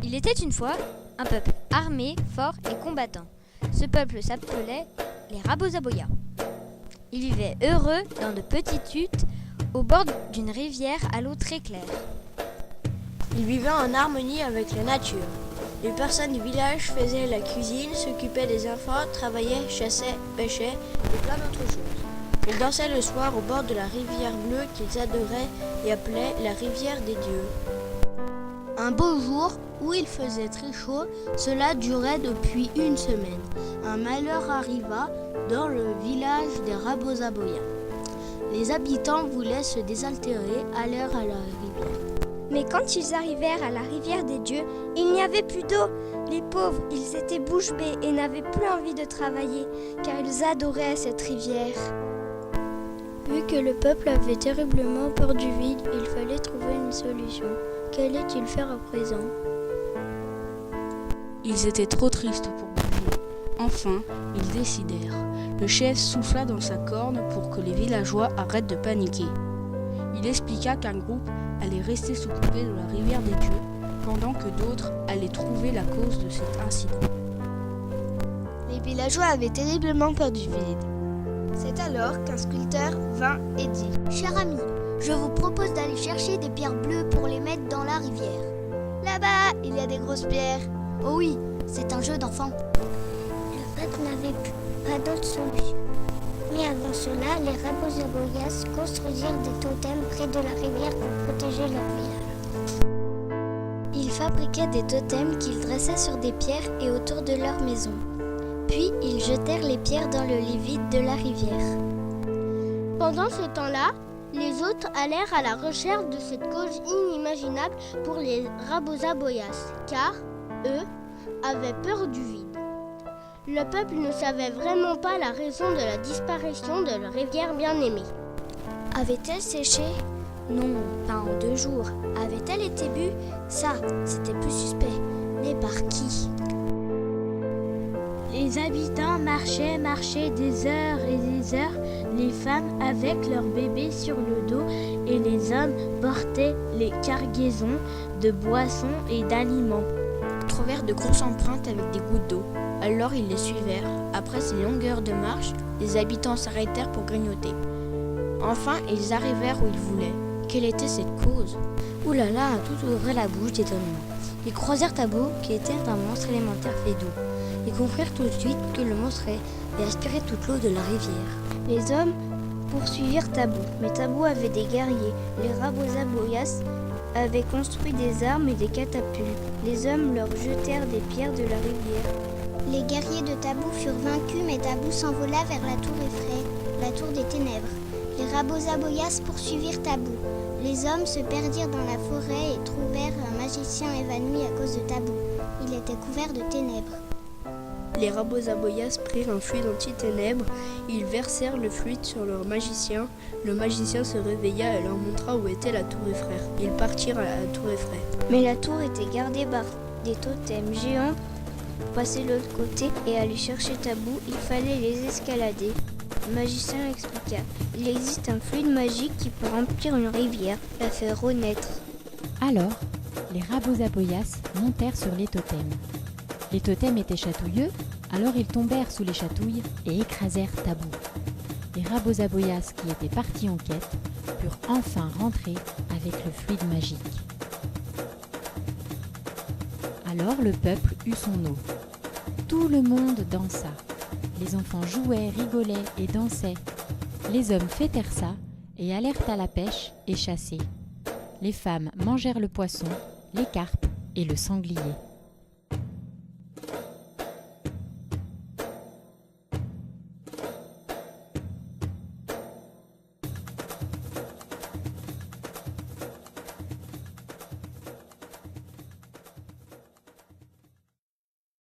Il était une fois un peuple armé, fort et combattant. Ce peuple s'appelait les Rabozaboya. Ils vivaient heureux dans de petites huttes au bord d'une rivière à l'eau très claire. Ils vivaient en harmonie avec la nature. Les personnes du village faisaient la cuisine, s'occupaient des enfants, travaillaient, chassaient, pêchaient et plein d'autres choses. Ils dansaient le soir au bord de la rivière bleue qu'ils adoraient et appelaient la rivière des dieux. Un beau jour, où il faisait très chaud, cela durait depuis une semaine. Un malheur arriva dans le village des Rabozaboya. Les habitants voulaient se désaltérer, allèrent à la rivière. Mais quand ils arrivèrent à la rivière des dieux, il n'y avait plus d'eau. Les pauvres, ils étaient bouche bée et n'avaient plus envie de travailler, car ils adoraient cette rivière. Vu que le peuple avait terriblement peur du vide, il fallait trouver une solution. Qu'allait-il faire à présent ? Ils étaient trop tristes pour bouger. Enfin, ils décidèrent. Le chef souffla dans sa corne pour que les villageois arrêtent de paniquer. Il expliqua qu'un groupe allait rester s'occuper de la rivière des dieux, pendant que d'autres allaient trouver la cause de cet incident. Les villageois avaient terriblement peur du vide. C'est alors qu'un sculpteur vint et dit « Cher ami, je vous propose d'aller chercher des pierres bleues pour les mettre dans la rivière. » Là-bas, il y a des grosses pierres. Oh oui, c'est un jeu d'enfant. Le peuple n'avait pas d'autre solution. Mais avant cela, les Rabozaboyas construisirent des totems près de la rivière pour protéger leur village. Ils fabriquaient des totems qu'ils dressaient sur des pierres et autour de leur maison. Puis ils jetèrent les pierres dans le lit vide de la rivière. Pendant ce temps-là, les autres allèrent à la recherche de cette cause inimaginable pour les Rabozaboyas, car eux avaient peur du vide. Le peuple ne savait vraiment pas la raison de la disparition de leur rivière bien-aimée. Avait-elle séché ? Non, pas en 2 jours. Avait-elle été bue ? Ça, c'était plus suspect. Mais par qui ? Les habitants marchaient des heures et des heures, les femmes avec leurs bébés sur le dos et les hommes portaient les cargaisons de boissons et d'aliments. Ils trouvèrent de grosses empreintes avec des gouttes d'eau. Alors ils les suivèrent. Après ces longues heures de marche, les habitants s'arrêtèrent pour grignoter. Enfin, ils arrivèrent où ils voulaient. Quelle était cette cause ? Ouh là là, tout ouvrait la bouche d'étonnement. Ils croisèrent Tabou, qui était un monstre élémentaire fait d'eau. Ils comprirent tout de suite que le monstre avait aspiré toute l'eau de la rivière. Les hommes poursuivirent Tabou, mais Tabou avait des guerriers. Les Rabozaboyas avaient construit des armes et des catapultes. Les hommes leur jetèrent des pierres de la rivière. Les guerriers de Tabou furent vaincus, mais Tabou s'envola vers la tour Effraie, la tour des ténèbres. Les Rabozaboyas poursuivirent Tabou. Les hommes se perdirent dans la forêt et trouvèrent un magicien évanoui à cause de Tabou. Il était couvert de ténèbres. Les Rabozaboyas prirent un fluide anti-ténèbres. Ils versèrent le fluide sur leur magicien. Le magicien se réveilla et leur montra où était la tour Effraie. Ils partirent à la tour Effraie. Mais la tour était gardée par des totems géants. Pour passer de l'autre côté et aller chercher Tabou, il fallait les escalader. Le magicien expliqua. Il existe un fluide magique qui peut remplir une rivière, la faire renaître. Alors, les Rabozaboyas montèrent sur les totems. Les totems étaient chatouilleux, alors ils tombèrent sous les chatouilles et écrasèrent Tabou. Les Rabozaboyas qui étaient partis en quête purent enfin rentrer avec le fluide magique. Alors le peuple eut son eau. Tout le monde dansa. Les enfants jouaient, rigolaient et dansaient. Les hommes fêtèrent ça et allèrent à la pêche et chasser. Les femmes mangèrent le poisson, les carpes et le sanglier.